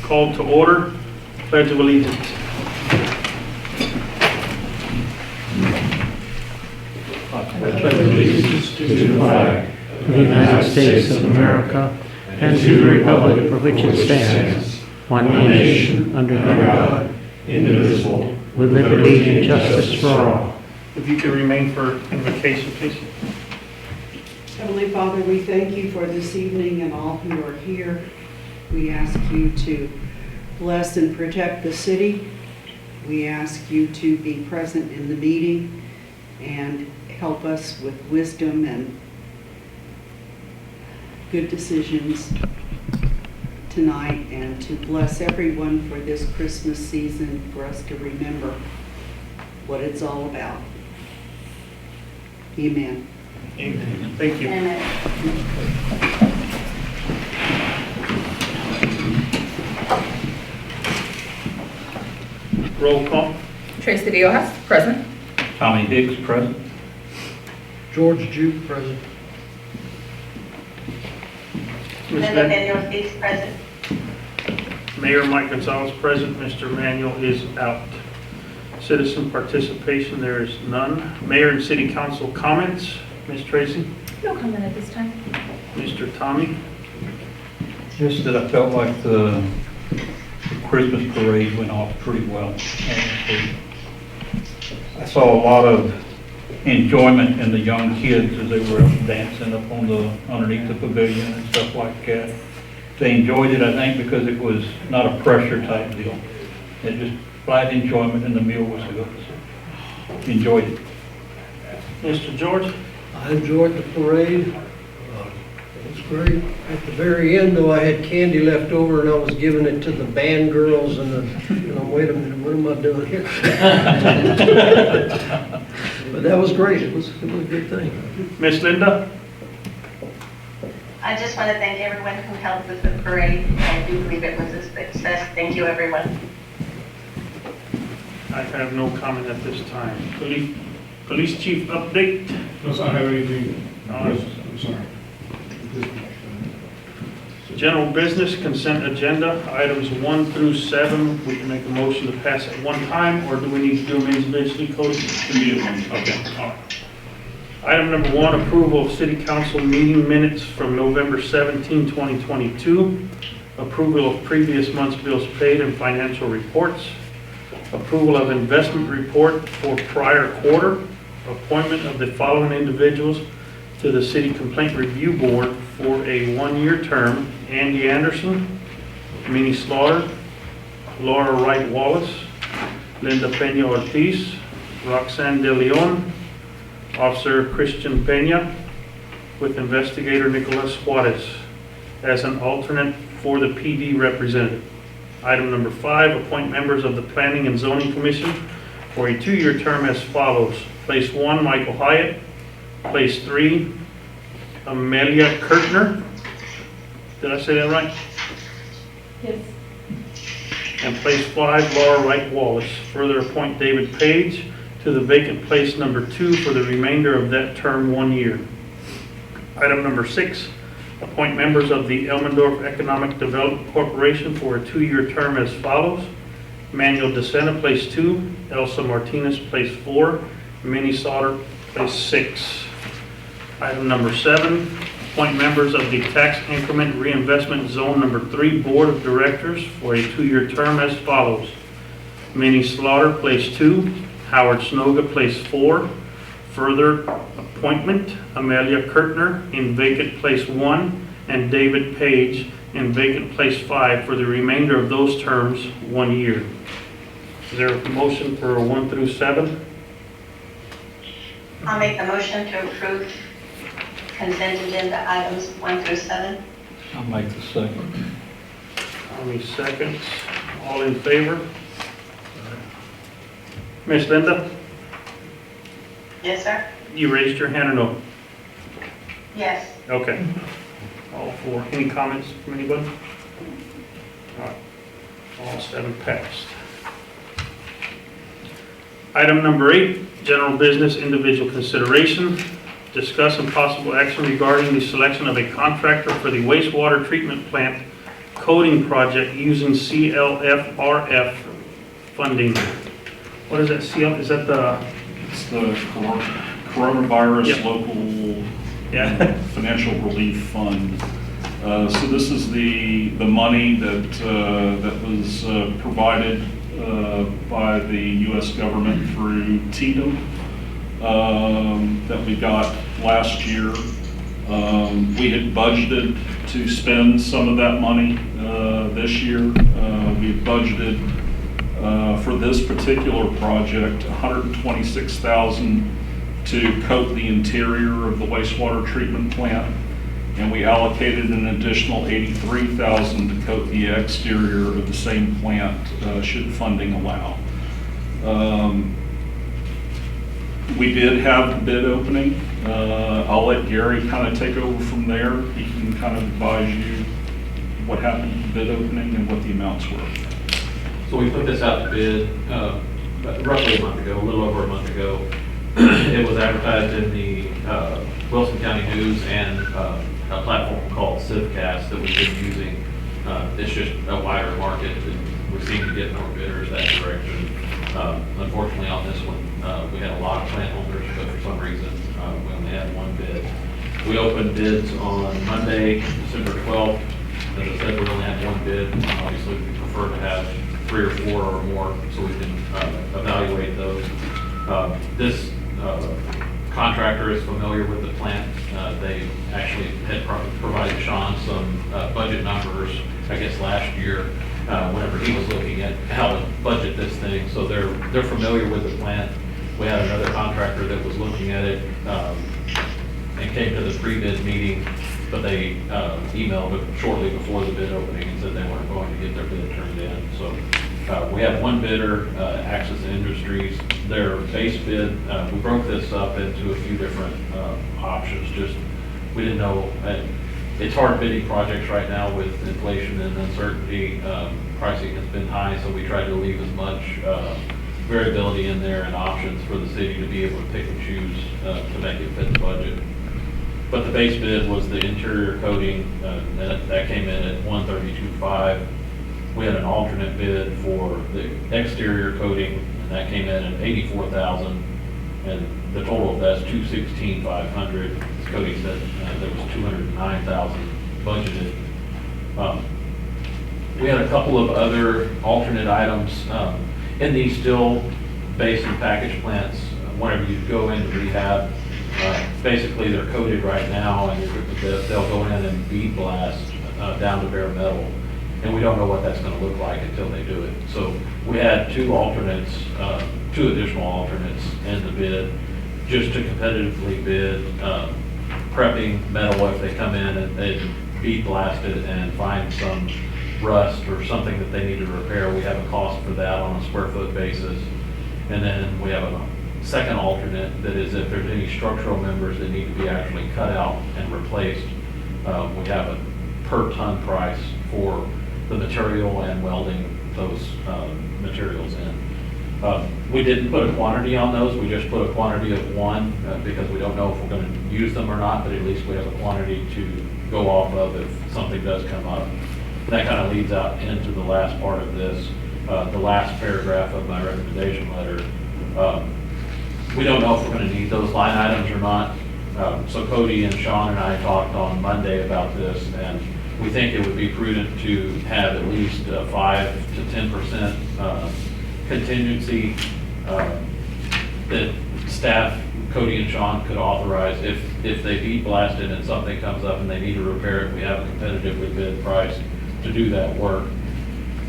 Called to order. Pledge of Allegiance. I pledge allegiance to the flag of the United States of America and to the republic for which it stands, one nation, under God, indivisible, with liberty and justice for all. If you could remain for invocation, please. Heavenly Father, we thank you for this evening and all who are here. We ask you to bless and protect the city. We ask you to be present in the meeting and help us with wisdom and good decisions tonight, and to bless everyone for this Christmas season, for us to remember what it's all about. Amen. Amen. Thank you. Roll call. Tracy Diohas, present. Tommy Hicks, present. George Juke, present. Linda Manuel is present. Mayor Mike Gonzalez present. Mr. Manuel is out. Citizen participation, there is none. Mayor and City Council comments. Ms. Tracy. No comment at this time. Mr. Tommy. Just that I felt like the Christmas parade went off pretty well. I saw a lot of enjoyment in the young kids as they were dancing up on underneath the pavilion and stuff like that. They enjoyed it, I think, because it was not a pressure type deal. It just flat enjoyment, and the meal was good. So enjoyed it. Mr. George. I enjoyed the parade. It was great. At the very end, though, I had candy left over, and I was giving it to the band girls, and wait a minute, what am I doing here? But that was great. It was a good thing. Miss Linda. I just want to thank everyone who helped with the parade. I do believe it was a success. Thank you, everyone. I have no comment at this time. Police Chief update. Does not have anything. I'm sorry. General business consent agenda, items 1 through 7. We can make a motion to pass at one time, or do we need to do them individually, Cody? Okay. All right. Item number 1, approval of City Council meeting minutes from November 17, 2022. Approval of previous month's bills paid and financial reports. Approval of investment report for prior quarter. Appointment of the following individuals to the City Complaint Review Board for a 1-year term: Andy Anderson, Minnie Slaughter, Laura Wright Wallace, Linda Pena Ortiz, Roxanne De Leon, Officer Christian Pena, with Investigator Nicolas Juarez as an alternate for the PD representative. Item number 5, appoint members of the Planning and Zoning Commission for a 2-year term as follows. Place 1, Michael Hyatt. Place 3, Amelia Kirtner. Did I say that right? Yes. And place 5, Laura Wright Wallace. Further appoint David Page to the vacant place number 2 for the remainder of that term, 1 year. Item number 6, appoint members of the Elmendorf Economic Development Corporation for a 2-year term as follows. Manuel DeSena, place 2, Elsa Martinez, place 4, Minnie Sauter, place 6. Item number 7, appoint members of the Tax Increment Reinvestment Zone number 3 Board of Directors for a 2-year term as follows. Minnie Slaughter, place 2, Howard Snoga, place 4. Further appointment, Amelia Kirtner in vacant place 1 and David Page in vacant place 5 for the remainder of those terms, 1 year. Is there a motion for 1 through 7? I'll make the motion to approve consent agenda items 1 through 7. I'll make the second. How many seconds? All in favor? Miss Linda, Yes, sir? you raised your hand or no? Yes. Okay. All 4. Any comments from anybody? All right. All 7 passed. Item number 8, general business individual consideration. Discuss and possible action regarding the selection of a contractor for the wastewater treatment plant coating project using CLFRF funding. What is that, is that the, It's the coronavirus Yep. local yeah, financial relief fund. So this is the money that was provided by the U.S. government through TDM that we got last year. We had budgeted to spend some of that money this year. We budgeted for this particular project $126,000 to coat the interior of the wastewater treatment plant, and we allocated an additional $83,000 to coat the exterior of the same plant should funding allow. We did have the bid opening. I'll let Gary kind of take over from there. He can kind of advise you what happened at the bid opening and what the amounts were. So we put this out to bid roughly a month ago, a little over a month ago. It was advertised in the Wilson County News and a platform called Civcast that we've been using. It's just a wider market, and we seem to get more bidders that direction. Unfortunately, on this one, we had a lot of plant holders, but for some reason, we only had one bid. We opened bids on Monday, December 12th. As I said, we only had one bid. Obviously, we prefer to have 3 or 4 or more so we can evaluate those. This contractor is familiar with the plant. They actually had provided Sean some budget numbers, I guess, last year whenever he was looking at how to budget this thing. So they're familiar with the plant. We had another contractor that was looking at it and came to the pre-bid meeting, but they emailed shortly before the bid opening and said they weren't going to get their bid turned in. So we have one bidder, Axis Industries. Their base bid, we broke this up into a few different options. Just we didn't know. It's hard bidding projects right now with inflation and uncertainty. Pricing has been high, so we tried to leave as much variability in there and options for the city to be able to pick and choose to make it fit the budget. But the base bid was the interior coating, and that came in at $132,500. We had an alternate bid for the exterior coating, and that came in at $84,000, and the total of that's $216,500. This coating said there was $209,000 budgeted. We had a couple of other alternate items in these still base and package plants. Whenever you go into rehab, basically they're coated right now, and they'll go in and bead blast down to bare metal. And we don't know what that's going to look like until they do it. So we had 2 additional alternates in the bid, just to competitively bid prepping metal if they come in and they bead blast it and find some rust or something that they need to repair. We have a cost for that on a square foot basis. And then we have a second alternate that is if there's any structural members that need to be actually cut out and replaced, we have a per ton price for the material and welding those materials in. We didn't put a quantity on those, we just put a quantity of 1 because we don't know if we're going to use them or not, but at least we have a quantity to go off of if something does come up. That kind of leads out into the last part of this, the last paragraph of my recommendation letter. We don't know if we're going to need those line items or not. So Cody and Sean and I talked on Monday about this, and we think it would be prudent to have at least 5 to 10% contingency that staff, Cody and Sean, could authorize if they bead blasted and something comes up and they need to repair it. We have a competitively bid price to do that work.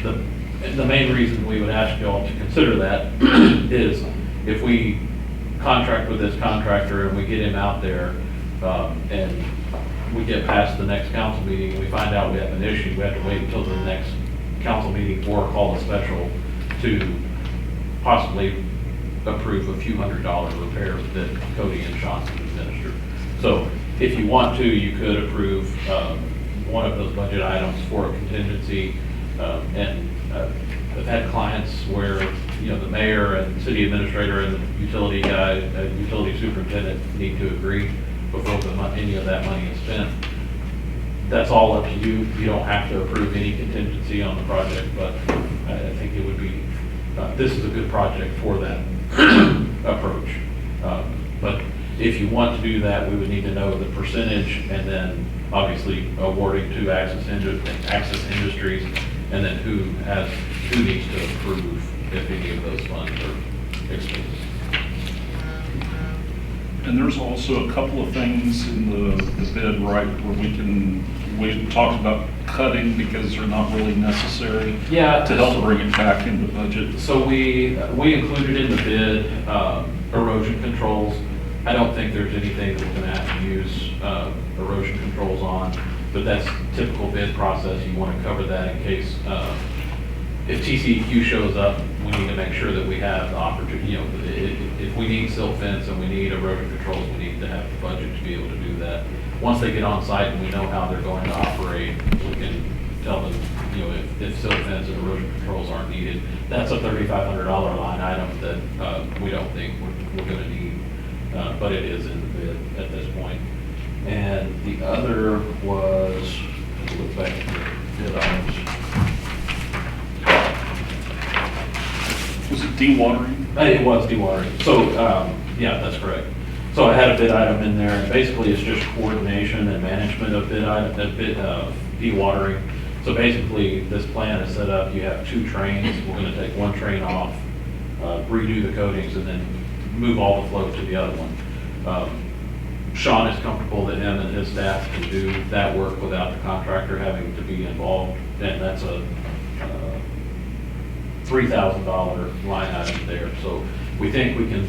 The main reason we would ask y'all to consider that is if we contract with this contractor and we get him out there and we get past the next council meeting and we find out we have an issue, we have to wait until the next council meeting or call a special to possibly approve a few $100 repairs that Cody and Sean can administer. So if you want to, you could approve one of those budget items for a contingency. And I've had clients where, you know, the mayor and city administrator and the utility guy, utility superintendent need to agree before any of that money is spent. That's all up to you. You don't have to approve any contingency on the project, but I think it would be, this is a good project for that approach. But if you want to do that, we would need to know the percentage and then obviously awarding to Access Industries, and then who needs to approve if any of those funds are expended. And there's also a couple of things in the bid, right, where we talked about cutting because they're not really necessary. Yeah. To help bring it back into budget. So we included in the bid erosion controls. I don't think there's anything that we're gonna have to use erosion controls on, but that's typical bid process. You wanna cover that in case, if TCEQ shows up, we need to make sure that we have the opportunity, you know, if we need silt fence and we need erosion controls, we need to have the budget to be able to do that. Once they get on site and we know how they're going to operate, we can tell them, you know, if silt fence and erosion controls aren't needed. That's a $3,500 line item that we don't think we're gonna need, but it is in the bid at this point. And the other was, let's look back at the bid items. Was it dewatering? It was dewatering. So, yeah, that's correct. So I had a bid item in there, and basically it's just coordination and management of dewatering. So basically, this plan is set up, you have 2 trains. We're gonna take 1 train off, redo the coatings, and then move all the flow to the other one. Sean is comfortable that him and his staff can do that work without the contractor having to be involved, and that's a $3,000 line item there. So we think we can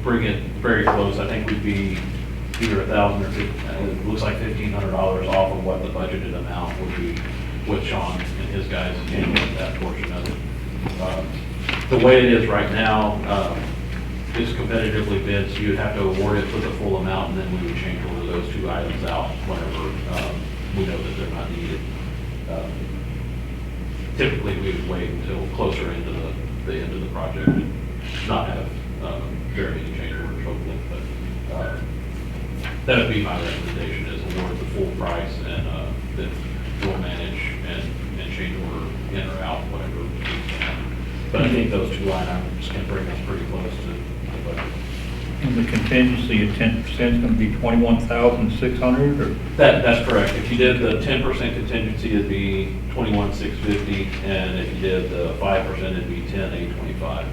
bring it very close. I think we'd be either $1,000 or it looks like $1,500 off of what the budgeted amount would be with Sean and his guys handling that portion of it. The way it is right now, it's competitively bid, so you'd have to award it for the full amount, and then we would change order those 2 items out whenever we know that they're not needed. Typically, we would wait until closer into the end of the project and not have very many change orders, hopefully. But that would be my recommendation, is award the full price, and then we'll manage and change order in or out, whatever needs to happen. But I think those 2 line items can bring us pretty close to the budget. And the contingency of 10% is going to be 21,600, or? That's correct. If you did the 10% contingency, it'd be 21,650, and if you did the 5%, it'd be 10,825.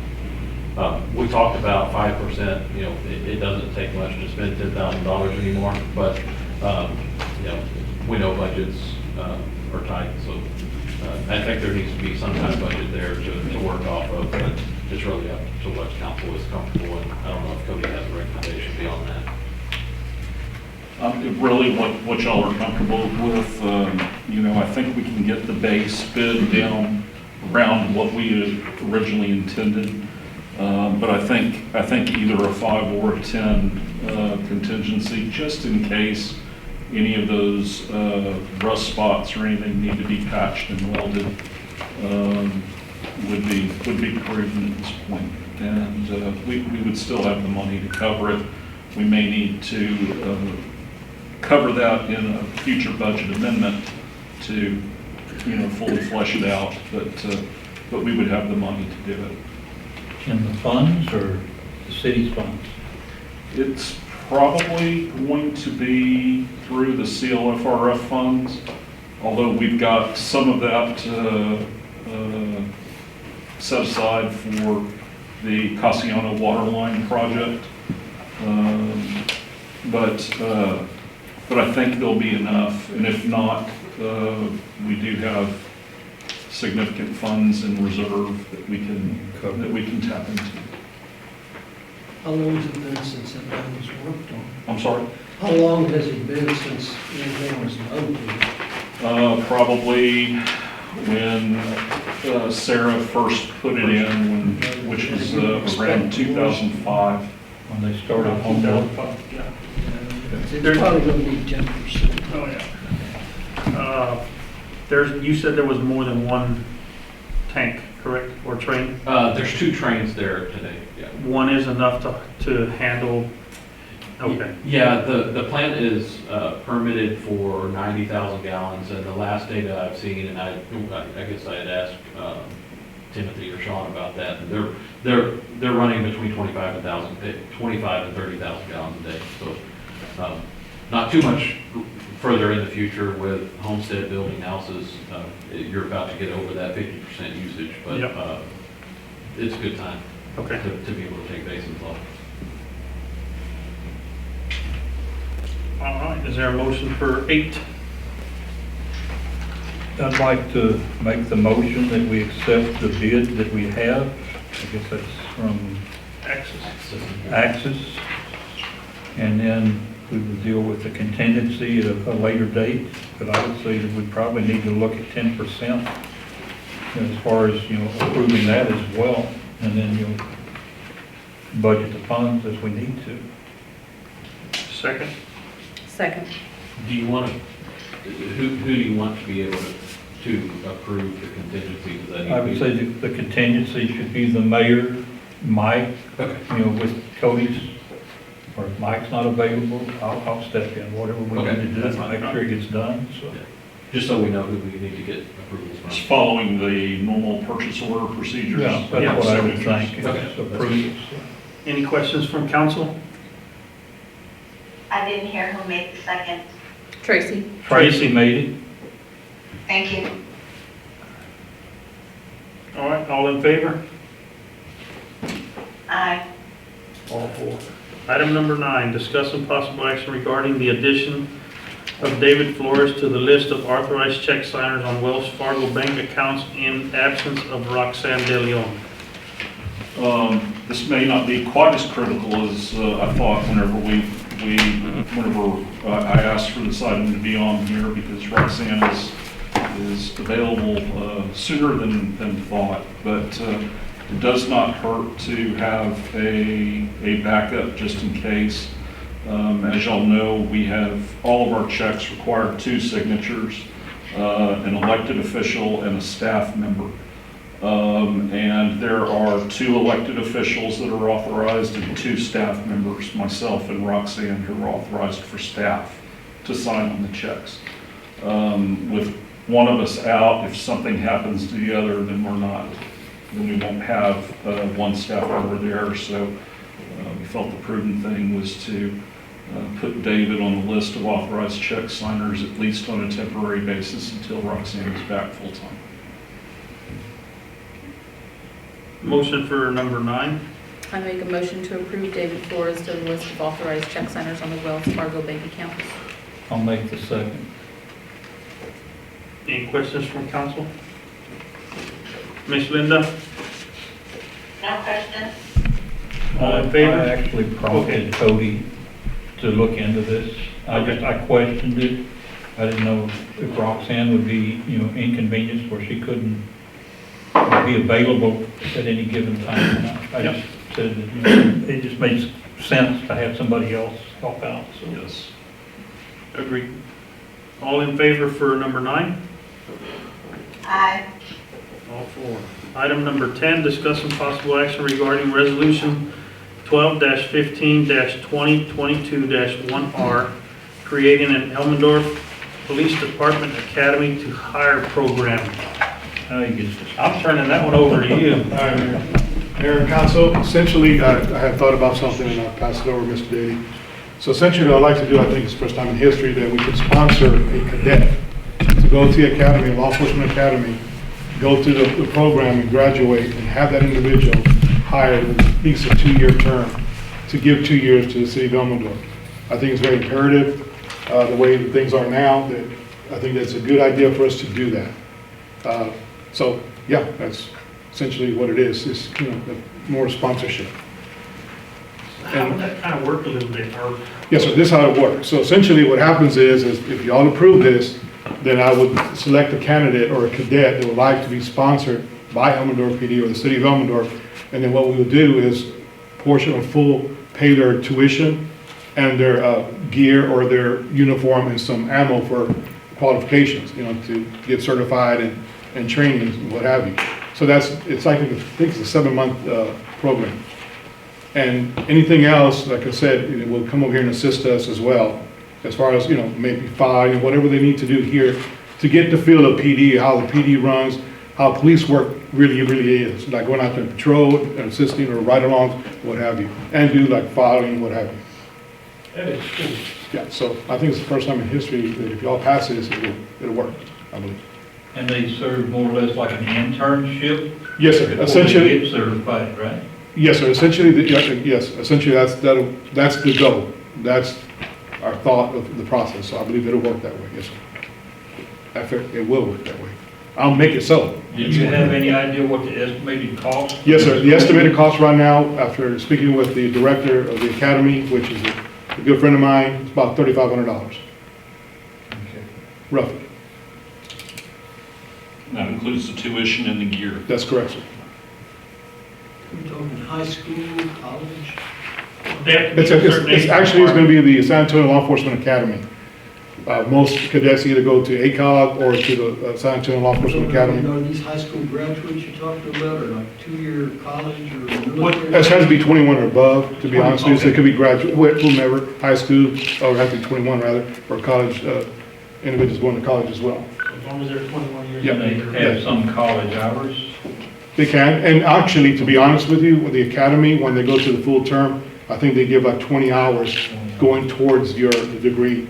We talked about 5%. You know, it doesn't take much to spend $10,000 anymore, but you know, we know budgets are tight, so I think there needs to be some kind of budget there to work off of, but it's really up to what council is comfortable with. I don't know if Cody has a recommendation beyond that. Really what y'all are comfortable with. You know, I think we can get the base bid down around what we had originally intended. But I think either a 5 or a 10 contingency, just in case any of those rust spots or anything need to be patched and welded, would be prudent at this point. And we would still have the money to cover it. We may need to cover that in a future budget amendment to, you know, fully flesh it out, but we would have the money to do it. In the funds or the city's funds? It's probably going to be through the CLFRF funds, although we've got some of that set aside for the Casiano Waterline project. But I think there'll be enough, and if not, we do have significant funds in reserve that we can tap into. How long has it been since that was worked on? I'm sorry? How long has it been since anything was done to it? Probably when Sarah first put it in, which was around 2005. When they started home build? Yeah. It's probably gonna be 10%. Oh, yeah. You said there was more than 1 tank, correct, or train? There's 2 trains there today, yeah. One is enough to handle Okay. Yeah, the plant is permitted for 90,000 gallons, and the last data I've seen, and I guess I had asked Timothy or Sean about that, and they're running between 25 and 30,000 gallons a day. So not too much further in the future with homestead building houses. You're about to get over that 50% usage, but Yep. it's a good time Okay. to be able to take basins off. All right, is there a motion for 8? I'd like to make the motion that we accept the bid that we have. I guess that's from Axis. Axis. And then we would deal with the contingency at a later date. But I would say that we probably need to look at 10% as far as, approving that as well. And then budget the funds as we need to. Second? Second. Do you want to, who do you want to be able to approve the contingency? Does that need I to would be- say the contingency should be the mayor, Mike, Okay. with Cody's, or if Mike's not available, I'll step in, whatever we Okay, need to do that's to fine. make sure it gets done, so. Yeah. Just so we know who we need to get approvals It's from. following the normal purchase order procedures. Yeah, that's what I would think, is Okay. approve. Any questions from council? I didn't hear who made the second. Tracy? Tracy made it. Thank you. All right, all in favor? Aye. All four. Item number 9, discuss some possible action regarding the addition of David Flores to the list of authorized check signers on Wells Fargo bank accounts in absence of Roxanne De Leon. This may not be quite as critical as I thought whenever I asked for this item to be on here, because Roxanne is available sooner than thought, but it does not hurt to have a backup just in case. As y'all know, we have, all of our checks require 2 signatures, an elected official and a staff member. And there are 2 elected officials that are authorized and 2 staff members, myself and Roxanne, who are authorized for staff to sign on the checks. With one of us out, if something happens to the other, then we won't have one staff member there. So we felt the prudent thing was to put David on the list of authorized check signers, at least on a temporary basis, until Roxanne is back full-time. Motion for number 9. I make a motion to approve David Flores to the list of authorized check signers on the Wells Fargo bank accounts. I'll make the second. Any questions from council? Ms. Linda? No questions? All in favor? I actually prompted Cody to look into this. I questioned it. I didn't know if Roxanne would be, inconvenienced where she couldn't be available at any given time. And I just said that, it just makes sense to have somebody else help out, so. Yes. Agreed. All in favor for number 9? Aye. All 4. Item number 10, discuss some possible action regarding resolution 12-15-2022-1R, creating an Elmendorf Police Department Academy to Hire program. Now you get I'm turning that one over to you. All right, Mayor and Council, essentially, I have thought about something and I'll pass it over to Mr. Daly. So essentially what I'd like to do, I think it's the first time in history that we could sponsor a cadet to go to the academy, law enforcement academy, go through the program and graduate and have that individual hired with at least a 2-year term to give 2 years to the city of Elmendorf. I think it's very imperative, the way that things are now, that I think that's a good idea for us to do that. So, yeah, that's essentially what it is more sponsorship. How would that kind of work a little bit? Or Yes, sir, this is how it works. So essentially what happens is if y'all approve this, then I would select a candidate or a cadet that would like to be sponsored by Elmendorf PD or the city of Elmendorf. And then what we would do is portion of full pay their tuition and their gear or their uniform and some ammo for qualifications, to get certified and trainings and what have you. So it's like, I think it's a 7-month program. And anything else, like I said, it will come over here and assist us as well, as far as, maybe fine, whatever they need to do here to get the feel of PD, how the PD runs, how police work really, really is, like going out to patrol, and assisting, or ride-alongs, what have you, and do like filing, what have you. That is cool. Yeah, so I think it's the first time in history that if y'all pass this, it'll work, I believe. And they serve more or less like an internship? Yes, sir, before essentially. they get certified, right? Yes, sir, essentially, yes, essentially, that's the goal. That's our thought of the process, so I believe it'll work that way, yes, sir. I think it will work that way. I'll make it so. Do you have any idea what the estimated cost? Yes, sir, the estimated cost right now, after speaking with the director of the academy, which is a good friend of mine, it's about $3,500, Okay. roughly. That includes the tuition and the gear. That's correct, sir. We're talking high school, college? It's actually going to be the San Antonio Law Enforcement Academy. Most cadets either go to ACOG or to the San Antonio Law Enforcement Academy. Are these high school graduates you're talking about, or like two-year college or It military? has to be 21 or above, to be honest with you, so it could be graduate, whomever, high school, or have to be 21 rather, or college, individuals going to college as well. As long as they're 21 years Yeah. of And age. they have some college hours? They can, and actually, to be honest with you, with the academy, when they go to the full term, I think they give like 20 hours going towards the degree,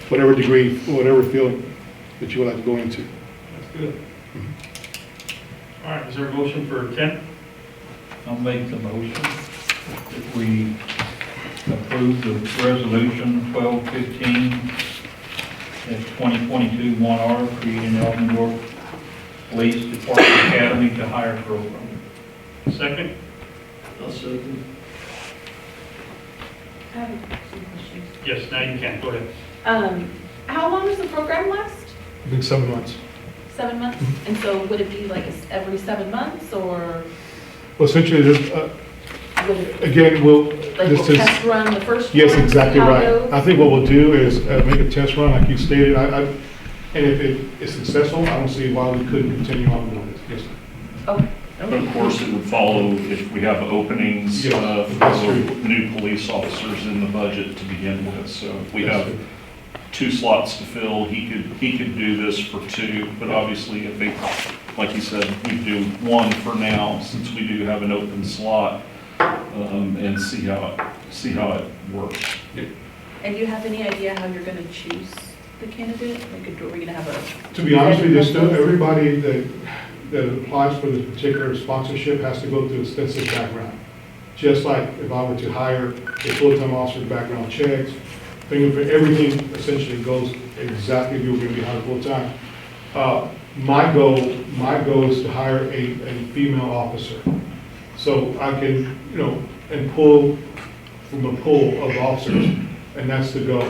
whatever field that you would like to go into. That's good. All right, is there a motion for 10? I'll make the motion that we approve the resolution 1215 at 2022 1R, creating Elmendorf Police Department Academy to hire program. Second? I'll second. I have some questions. Yes, now you can, go ahead. How long does the program last? I think 7 months. 7 months? And so would it be like every 7 months, or Well, essentially, there's, would it, again, we'll, like, this we'll is, test run the first one? yes, see exactly how it right. goes? I think what we'll do is make a test run, like you stated, and if it is successful, I don't see why we couldn't continue on with it. Yes, sir. Okay. But of course, it would follow if we have openings Yeah. for new police officers in the budget to begin with. So if we have 2 slots to fill, he could do this for 2, but obviously if they, like you said, we do 1 for now, since we do have an open slot, and see how it works. And do you have any idea how you're gonna choose the candidate? Like, are we gonna have a? To be honest with you, still, everybody that applies for this particular sponsorship has to go through extensive background. Just like if I were to hire a full-time officer, background checks, fingerprint, everything essentially goes exactly if you were going to be hired full-time. My goal is to hire a female officer. So I can, and pull from a pool of officers, and that's the goal.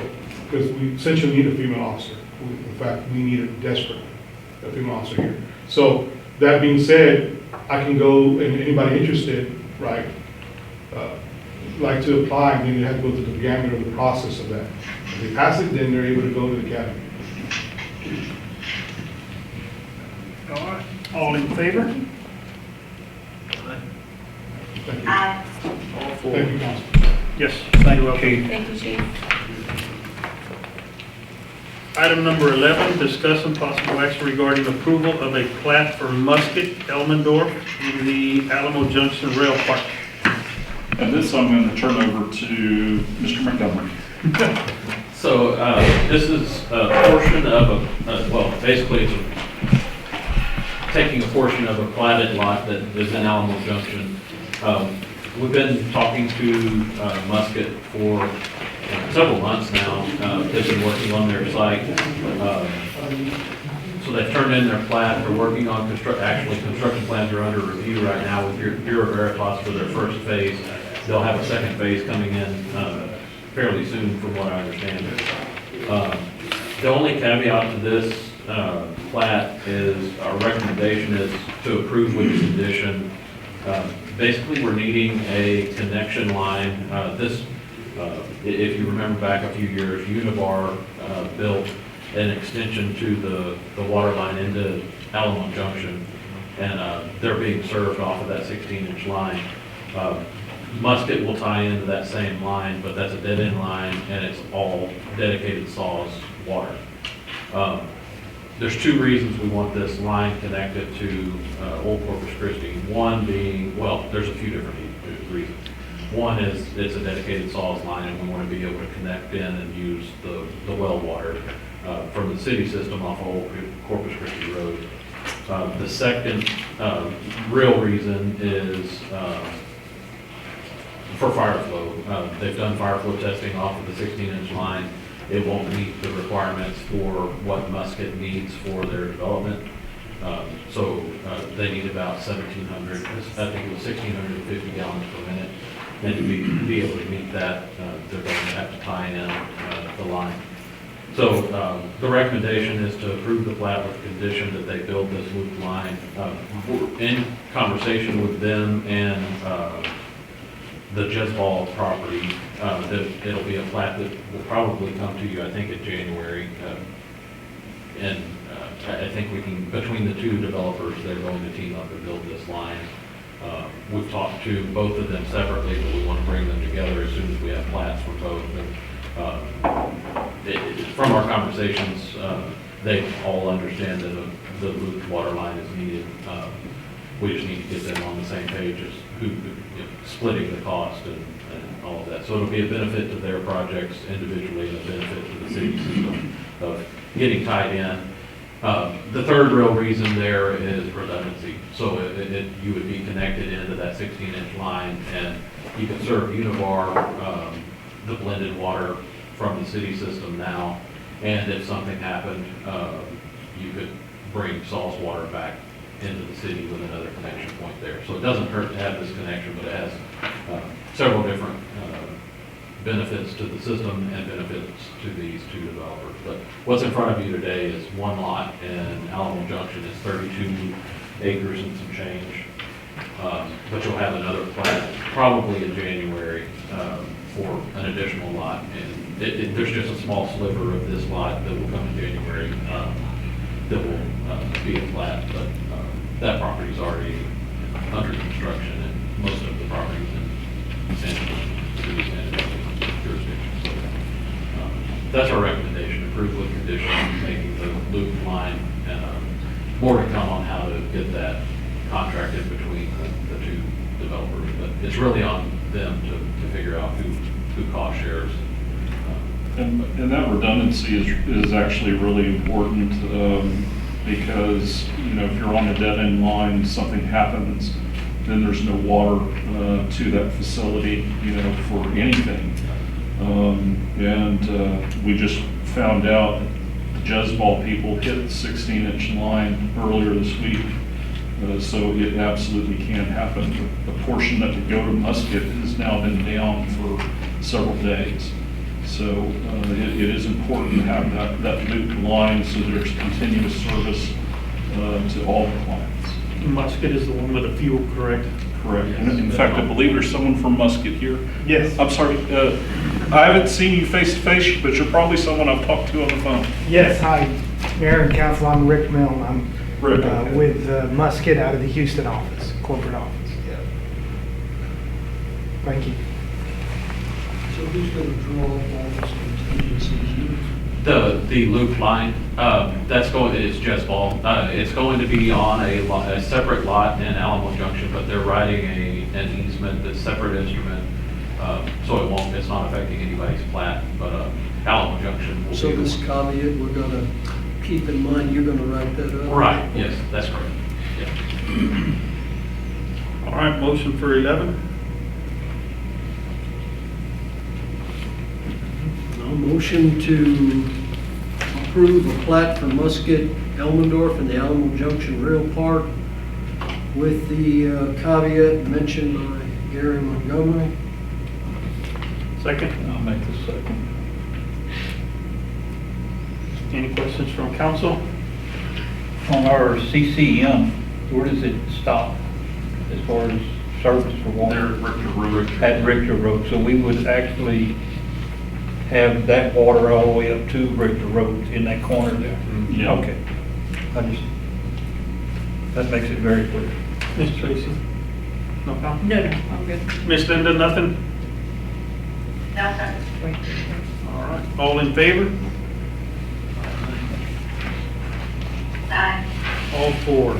Because we essentially need a female officer. In fact, we need it desperately, a female officer here. So that being said, I can go, and anybody interested, right, like to apply, and then you have to go through the gamut of the process of that. If they pass it, then they're able to go to the academy. All right, all in favor? Thank you. Aye. All for? Thank you, Council. Yes, thank you, Okay. Thank you, Chief. Item number 11, discuss and possible action regarding approval of a plat for Musket, Elmendorf, in the Alamo Junction Rail Park. And this I'm going to turn over to Mr. Montgomery. So this is a portion of basically it's taking a portion of a platted lot that is in Alamo Junction. We've been talking to Musket for several months now. They've been working on their site. So they've turned in their plat. They're working on construction plans are under review right now with Bureau Veritas for their first phase. They'll have a second phase coming in fairly soon, from what I understand. The only caveat to this plat is our recommendation is to approve with condition. Basically, we're needing a connection line. If you remember back a few years, Univar built an extension to the water line into Alamo Junction, and they're being served off of that 16-inch line. Musket will tie into that same line, but that's a dead-end line, and it's all dedicated saws water. There's two reasons we want this line connected to Old Corpus Christi. One being, well, there's a few different reasons. One is it's a dedicated saws line, and we want to be able to connect in and use the well water from the city system off of Old Corpus Christi Road. The second real reason is for fire flow. They've done fire flow testing off of the 16-inch line. It won't meet the requirements for what Musket needs for their development. So they need about 1,700, I think it was 1,650 gallons per minute. And to be able to meet that, they're going to have to tie in the line. So the recommendation is to approve the plat with the condition that they build this loop line. We're in conversation with them and the Jezebel property, that it'll be a plat that will probably come to you, I think, in January. And I think we can, between the two developers, they're going to team up and build this line. We've talked to both of them separately, but we want to bring them together as soon as we have plats for both. And from our conversations, they all understand that the loop water line is needed. We just need to get them on the same page as splitting the cost and all of that. So it'll be a benefit to their projects individually and a benefit to the city system of getting tied in. The third real reason there is redundancy. So you would be connected into that 16-inch line, and you can serve Univar, the blended water from the city system now. And if something happened, you could bring Saul's water back into the city with another connection point there. So it doesn't hurt to have this connection, but it has several different benefits to the system and benefits to these two developers. But what's in front of you today is one lot, and Alamo Junction is 32 acres and some change. But you'll have another plat probably in January for an additional lot. And there's just a small sliver of this lot that will come in January that will be a plat. But that property is already under construction, and most of the properties in San Antonio jurisdiction. So that's our recommendation: approve with condition, making the loop line, and more to come on how to get that contract in between the two developers. But it's really on them to figure out who cost shares. And that redundancy is actually really important, because, you know, if you're on a dead-end line, something happens, then there's no water to that facility, you know, for anything. We just found out that the Jezebel people hit the 16-inch line earlier this week, so it absolutely can happen. The portion that would go to Musket has now been down for several days. So it is important to have that loop line so there's continuous service to all the clients. Musket is the one with the fuel, correct? Correct. And in fact, I believe there's someone from Musket here. Yes. I'm sorry, I haven't seen you face to face, but you're probably someone I've talked to on the phone. Yes, hi, Mayor and Council, I'm Rick Milne. I'm Rick. with Musket out of the Houston office, corporate office. Yeah. Thank you. So who's going to draw up all this contingencies? The loop line, it's Jezebel. It's going to be on a separate lot in Alamo Junction, but they're writing an easement that's separate instrument, so it's not affecting anybody's plat, but Alamo Junction will So be the this one. caveat, we're going to keep in mind, you're going to write that up? Right, yes, that's correct. Yeah. All right, motion for 11. Motion to approve a plat for Musket, Elmendorf, and the Alamo Junction Rail Park with the caveat mentioned by Gary Montgomery. Second. I'll make the second. Any questions from council? On our CCM, where does it stop as far as service for water? There, Richter Road. At Richter Road, so we would actually have that water all the way up to Richter Road in that corner there? Yeah. Okay. That makes it very clear. Ms. Tracy? No problem. No, I'm good. Miss Linda, nothing? No, sir. All right. All in favor? Aye. All four.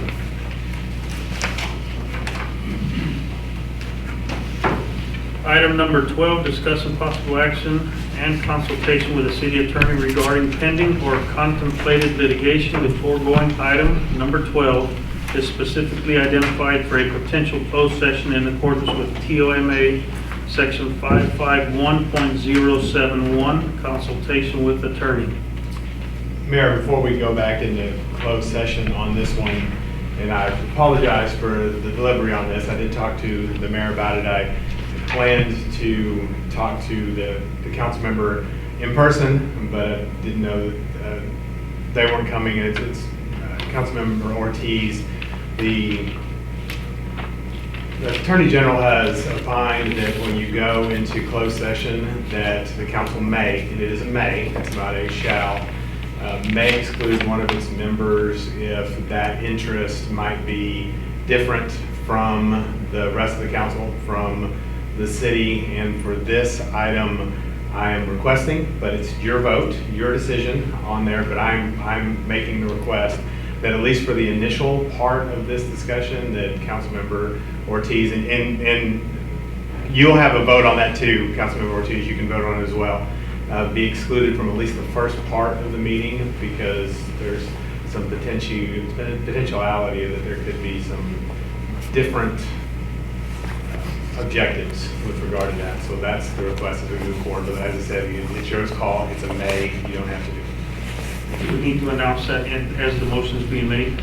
Item number 12, discussing possible action and consultation with the city attorney regarding pending or contemplated litigation. The foregoing item, number 12, is specifically identified for a potential closed session in accordance with TOMA Section 551.071, consultation with attorney. Mayor, before we go back into closed session on this one, and I apologize for the delivery on this, I did talk to the mayor about it. I planned to talk to the council member in person, but I didn't know that they weren't coming. It's Councilmember Ortiz. The Attorney General has opined that when you go into closed session, that the council may, and it is a may, it's not a shall, may exclude one of its members if that interest might be different from the rest of the council, from the city. And for this item, I am requesting, but it's your vote, your decision on there, but I'm making the request that at least for the initial part of this discussion, that Councilmember Ortiz, and you'll have a vote on that too, Councilmember Ortiz, you can vote on it as well, be excluded from at least the first part of the meeting, because there's some potentiality that there could be some different objectives with regard to that. So that's the request as we move forward. But as I said, it's your call. It's a may. You don't have to do it. We need to announce that as the motion is being made.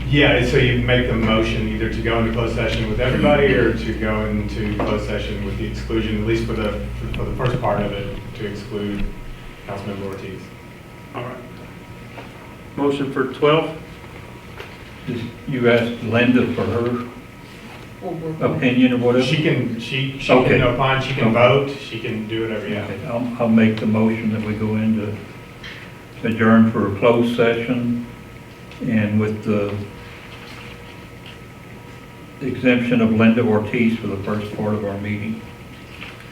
Yeah, so you make the motion either to go into closed session with everybody or to go into closed session with the exclusion, at least for the first part of it, to exclude Councilmember Ortiz. All right. Motion for 12. You asked Linda for her opinion or whatever? She can Okay. opine, she can vote, she can do whatever, yeah. Okay, I'll make the motion that we go into adjourn for a closed session, and with the exemption of Linda Ortiz for the first part of our meeting.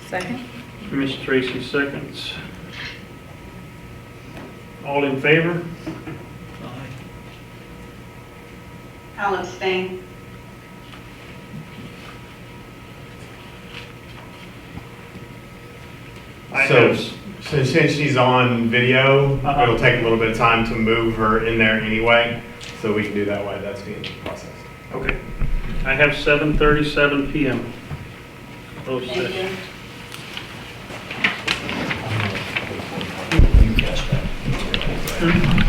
Second? Ms. Tracy seconds. All in favor? I'll abstain. So since she's on video, it'll take a little bit of time to move her in there anyway, so we can do that while that's being processed. Okay. I have 7:37 PM. Closed Thank session. you.